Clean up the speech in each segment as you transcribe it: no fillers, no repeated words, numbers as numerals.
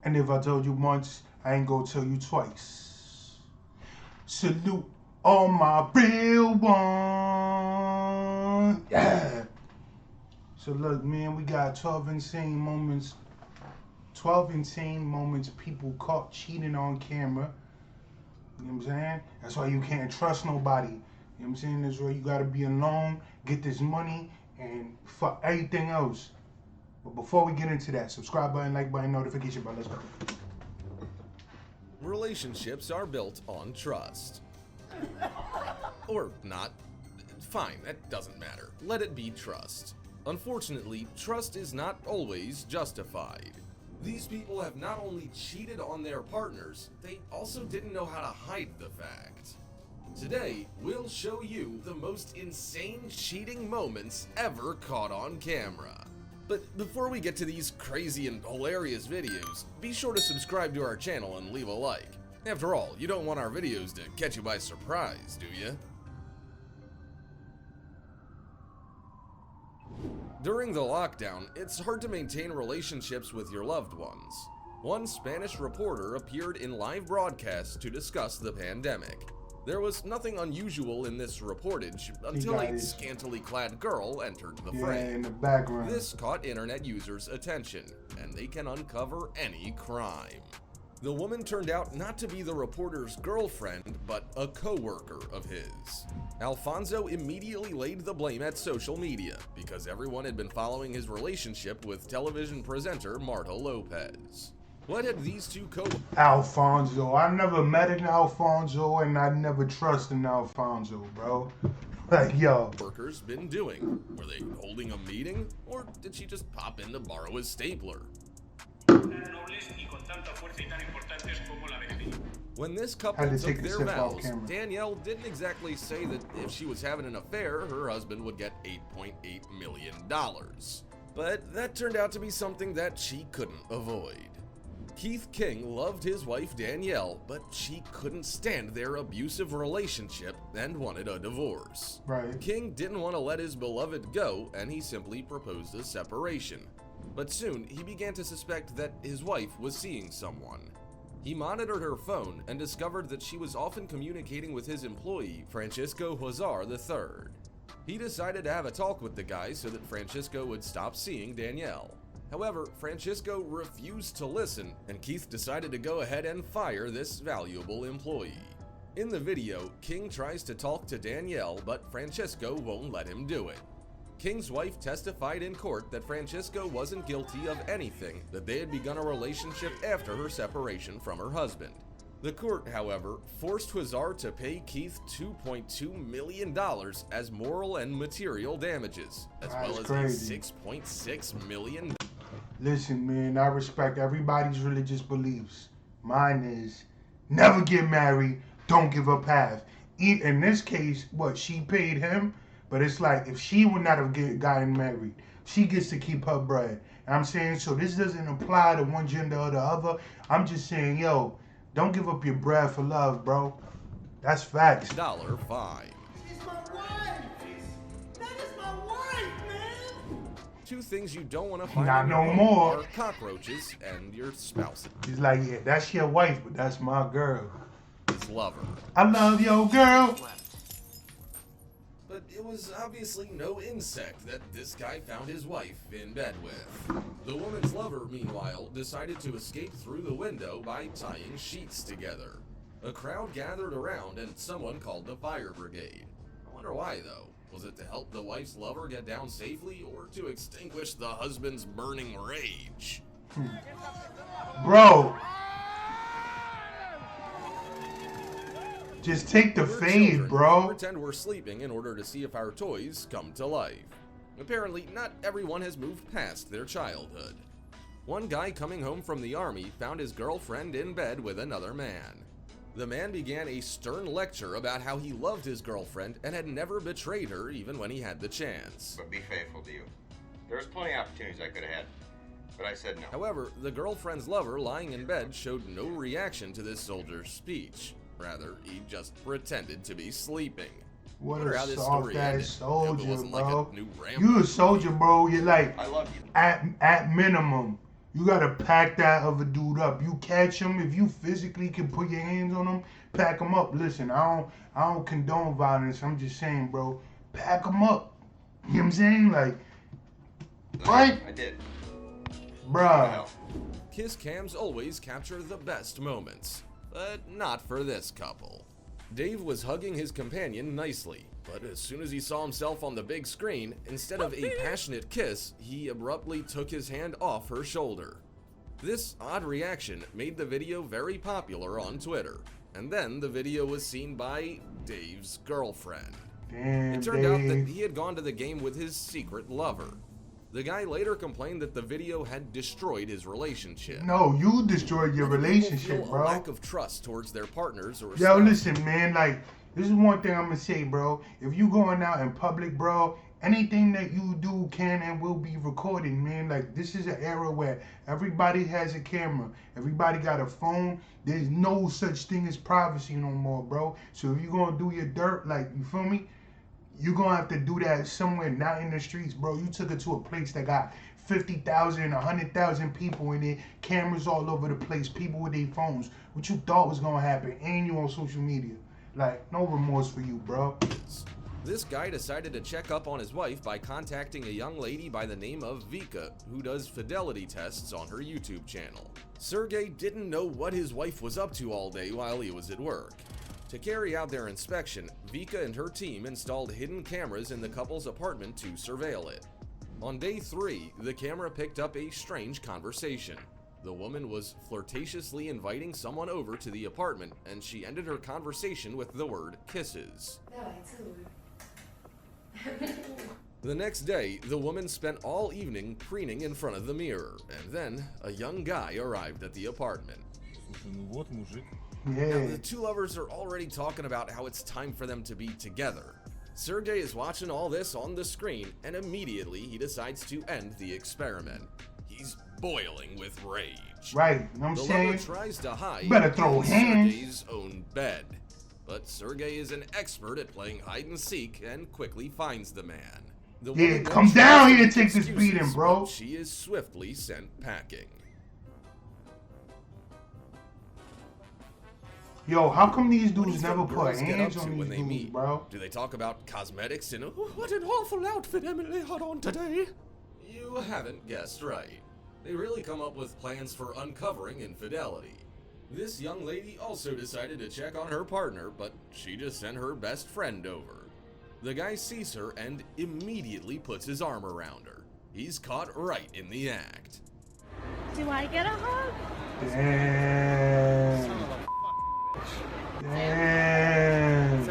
And if I told you once, I ain't gonna tell you twice. Salute all my real ones. Yeah. So look, man, we got 12 insane moments. 12 insane moments people caught cheating on camera. You know what I'm saying? That's why you can't trust nobody. You know what I'm saying? That's why you gotta be alone, get this money, and fuck everything else. But before we get into that, subscribe button, like button, notification button. Let's go. Relationships are built on trust. Or not. Fine, that doesn't matter. Let it be trust. Unfortunately, trust is not always justified. These people have not only cheated on their partners, they also didn't know how to hide the fact. Today, we'll show you the most insane cheating moments ever caught on camera. But before we get to these crazy and hilarious videos, be sure to subscribe to our channel and leave a like. After all, you don't want our videos to catch you by surprise, do you? During the lockdown, it's hard to maintain relationships with your loved ones. One Spanish reporter appeared in live broadcasts to discuss the pandemic. There was nothing unusual in this reportage until a scantily clad girl entered the frame. In the background. This caught internet users' attention, and they can uncover any crime. The woman turned out not to be the reporter's girlfriend, but a co-worker of his. Alfonso immediately laid the blame at social media because everyone had been following his relationship with television presenter Marta Lopez. What had these two Alfonso. I never met an Alfonso, and I never trust an Alfonso, bro. Like, yo. Workers been doing? Were they holding a meeting? Or did she just pop in to borrow his stapler? When this couple took their vows, Danielle didn't exactly say that if she was having an affair, her husband would get $8.8 million. But that turned out to be something that she couldn't avoid. Keith King loved his wife Danielle, but she couldn't stand their abusive relationship and wanted a divorce. Right. King didn't want to let his beloved go, and he simply proposed a separation. But soon, he began to suspect that his wife was seeing someone. He monitored her phone and discovered that she was often communicating with his employee, Francisco Huizar III. He decided to have a talk with the guy so that Francisco would stop seeing Danielle. However, Francisco refused to listen, and Keith decided to go ahead and fire this valuable employee. In the video, King tries to talk to Danielle, but Francisco won't let him do it. King's wife testified in court that Francisco wasn't guilty of anything, that they had begun a relationship after her separation from her husband. The court, however, forced Huizar to pay Keith $2.2 million as moral and material damages, as well as crazy. a $6.6 million. Listen, man, I respect everybody's religious beliefs. Mine is never get married, don't give up half. In this case, what, she paid him? But it's like, if she would not have gotten married, she gets to keep her bread. And I'm saying, so this doesn't apply to one gender or the other. I'm just saying, yo, don't give up your bread for love, bro. That's facts. $5. She's my wife! That is my wife, man! Two things you don't want to find Not in your no home more. are cockroaches and your spouse. He's like, yeah, that's your wife, but that's my girl. His lover. I love your girl. But it was obviously no insect that this guy found his wife in bed with. The woman's lover, meanwhile, decided to escape through the window by tying sheets together. A crowd gathered around and someone called the fire brigade. I wonder why, though. Was it to help the wife's lover get down safely, or to extinguish the husband's burning rage? Bro. Just take the fade, bro. Pretend we're sleeping in order to see if our toys come to life. Apparently, not everyone has moved past their childhood. One guy coming home from the army found his girlfriend in bed with another man. The man began a stern lecture about how he loved his girlfriend and had never betrayed her even when he had the chance. But be faithful to you. There was plenty of opportunities I could have had, but I said no. However, the girlfriend's lover lying in bed showed no reaction to this soldier's speech. Rather, he just pretended to be sleeping. What Wonder a how this soft story ass ended. soldier, It wasn't bro. like a new Rambo You a soldier, bro. You're like, I love you. at minimum, You gotta pack that other dude up. You catch him, if you physically can put your hands on him, pack him up. Listen, I don't condone violence. I'm just saying, bro, pack him up. You know what I'm saying? Like, what? I did. Bruh. Kiss cams always capture the best moments, but not for this couple. Dave was hugging his companion nicely, but as soon as he saw himself on the big screen, instead of a passionate kiss, he abruptly took his hand off her shoulder. This odd reaction made the video very popular on Twitter, and then the video was seen by Dave's girlfriend. Damn, It turned out that Dave. he had gone to the game with his secret lover. The guy later complained that the video had destroyed his relationship. No, you destroyed your Many people relationship, feel bro. a lack of trust towards their partners or Yo, spouses. listen, man, like, this is one thing I'm gonna say, bro. If you going out in public, bro, anything that you do can and will be recorded, man. Like, this is an era where everybody has a camera. Everybody got a phone. There's no such thing as privacy no more, bro. So if you gonna do your dirt, like, you feel me? You're gonna have to do that somewhere, not in the streets, bro. You took it to a place that got 50,000, 100,000 people in it, cameras all over the place, people with their phones. What you thought was gonna happen, and you on social media. Like, no remorse for you, bro. This guy decided to check up on his wife by contacting a young lady by the name of Vika, who does fidelity tests on her YouTube channel. Sergey didn't know what his wife was up to all day while he was at work. To carry out their inspection, Vika and her team installed hidden cameras in the couple's apartment to surveil it. On day 3, the camera picked up a strange conversation. The woman was flirtatiously inviting someone over to the apartment, and she ended her conversation with the word kisses. The next day, the woman spent all evening preening in front of the mirror, and then a young guy arrived at the apartment. Now, Yeah. the two lovers are already talking about how it's time for them to be together. Sergey is watching all this on the screen, and immediately he decides to end the experiment. He's boiling with rage. Right, you know what I'm The saying? lover tries to hide Better throw in hands. Sergey's own bed. But Sergey is an expert at playing hide and seek and quickly finds the man. The Yeah, woman come then down tries here make to take this excuses, beating, bro. but she is swiftly sent packing. Yo, how come these What do you dudes think never put girls get hands up on to these when they dudes, meet? bro? Do they talk about cosmetics and "Oh, what an awful outfit Emily had on today?" You haven't guessed right. They really come up with plans for uncovering infidelity. This young lady also decided to check on her partner, but she just sent her best friend over. The guy sees her and immediately puts his arm around her. He's caught right in the act. Do I get a hug? Damn. Damn.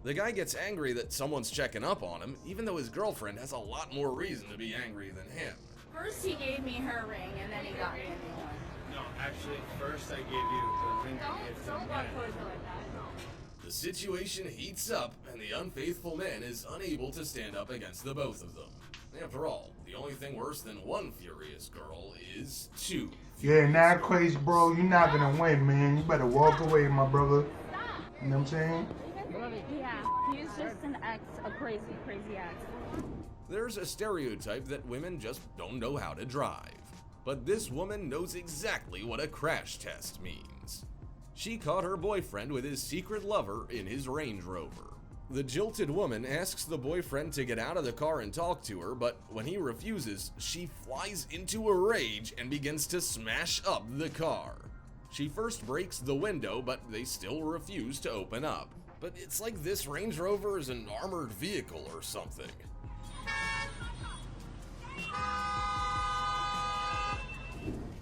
The guy gets angry that someone's checking up on him, even though his girlfriend has a lot more reason to be angry than him. First he gave me her ring, and then he got me a new one. No, actually, first I gave you the ring gift Don't and walk then- towards her like that. The situation heats up, and the unfaithful man is unable to stand up against the both of them. After all, the only thing worse than one furious girl is two. Yeah, now crazy, bro. You're not gonna win, man. You better walk away, my brother. You know what I'm saying? Yeah, he's just an ex, a crazy, crazy ex. There's a stereotype that women just don't know how to drive. But this woman knows exactly what a crash test means. She caught her boyfriend with his secret lover in his Range Rover. The jilted woman asks the boyfriend to get out of the car and talk to her, but when he refuses, she flies into a rage and begins to smash up the car. She first breaks the window, but they still refuse to open up. But it's like this Range Rover is an armored vehicle or something.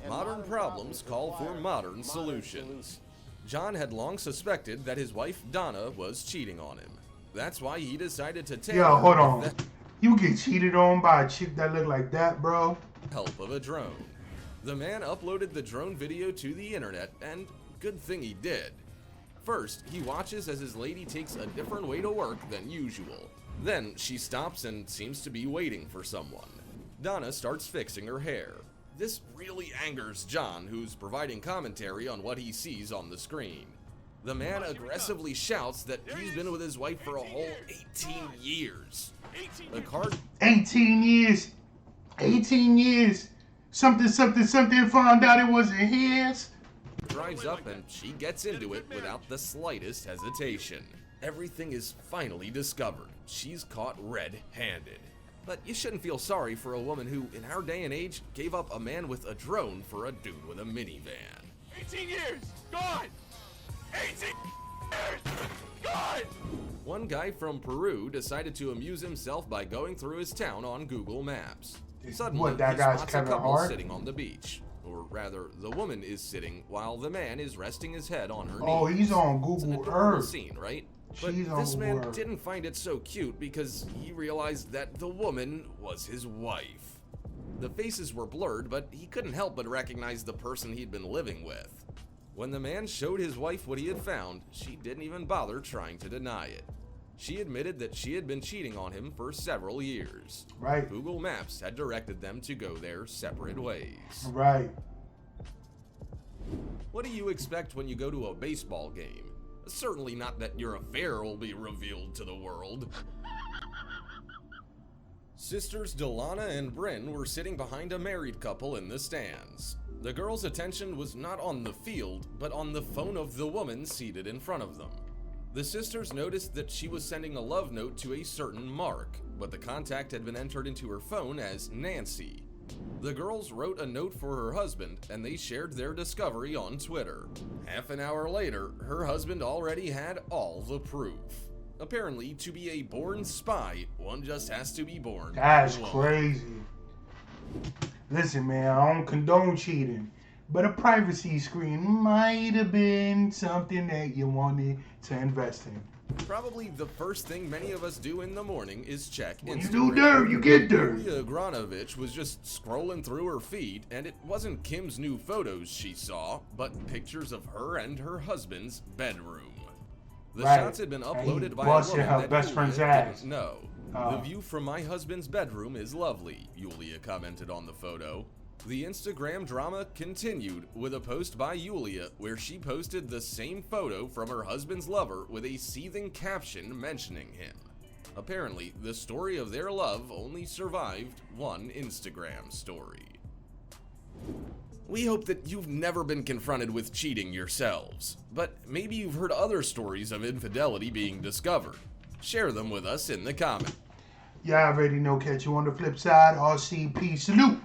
Modern problems call for modern solutions. John had long suspected that his wife Donna was cheating on him. That's why he decided to take Yo, hold her on. with You get cheated on by a chick that look like that, bro? the help of a drone. The man uploaded the drone video to the internet, and good thing he did. First, he watches as his lady takes a different way to work than usual. Then, she stops and seems to be waiting for someone. Donna starts fixing her hair. This really angers John, who's providing commentary on what he sees on the screen. The man aggressively shouts that he's been with his wife for a whole 18 years. The card 18 years. 18 years. something, something, something, found out it wasn't his. Drives up and she gets into it without the slightest hesitation. Everything is finally discovered. She's caught red-handed. But you shouldn't feel sorry for a woman who, in our day and age, gave up a man with a drone for a dude with a minivan. 18 years! Gone! 18 years! Gone! One guy from Peru decided to amuse himself by going through his town on Google Maps. Suddenly, What, that he guy's spots a Kevin couple Hart? sitting on the beach. Or rather, the woman is sitting while the man is resting his head on her Oh, knees. he's on It's an Google adorable Earth. scene, right? But She's on this man Google Earth. didn't find it so cute because he realized that the woman was his wife. The faces were blurred, but he couldn't help but recognize the person he'd been living with. When the man showed his wife what he had found, she didn't even bother trying to deny it. She admitted that she had been cheating on him for several years. Right. Google Maps had directed them to go their separate ways. Right. What do you expect when you go to a baseball game? Certainly not that your affair will be revealed to the world. Sisters Delana and Bryn were sitting behind a married couple in the stands. The girls' attention was not on the field, but on the phone of the woman seated in front of them. The sisters noticed that she was sending a love note to a certain Mark, but the contact had been entered into her phone as Nancy. The girls wrote a note for her husband, and they shared their discovery on Twitter. Half an hour later, her husband already had all the proof. Apparently, to be a born spy, one just has to be born. That's a woman. crazy. Listen, man, I don't condone cheating, but a privacy screen might have been something that you wanted to invest in. Probably the first thing many of us do in the morning is check When you Instagram. do dirt, you get dirt. Yulia Agranovich was just scrolling through her feed, and it wasn't Kim's new photos she saw, but pictures of her and her husband's bedroom. The Right. shots had been And he uploaded by a busted woman her that best Yulia friend's ass. didn't know. Oh. The view from my husband's bedroom is lovely, Yulia commented on the photo. The Instagram drama continued with a post by Yulia where she posted the same photo from her husband's lover with a seething caption mentioning him. Apparently, the story of their love only survived one Instagram story. We hope that you've never been confronted with cheating yourselves, but maybe you've heard other stories of infidelity being discovered. Share them with us in the comments. Y'all already know. Catch you on the flip side. RCP salute.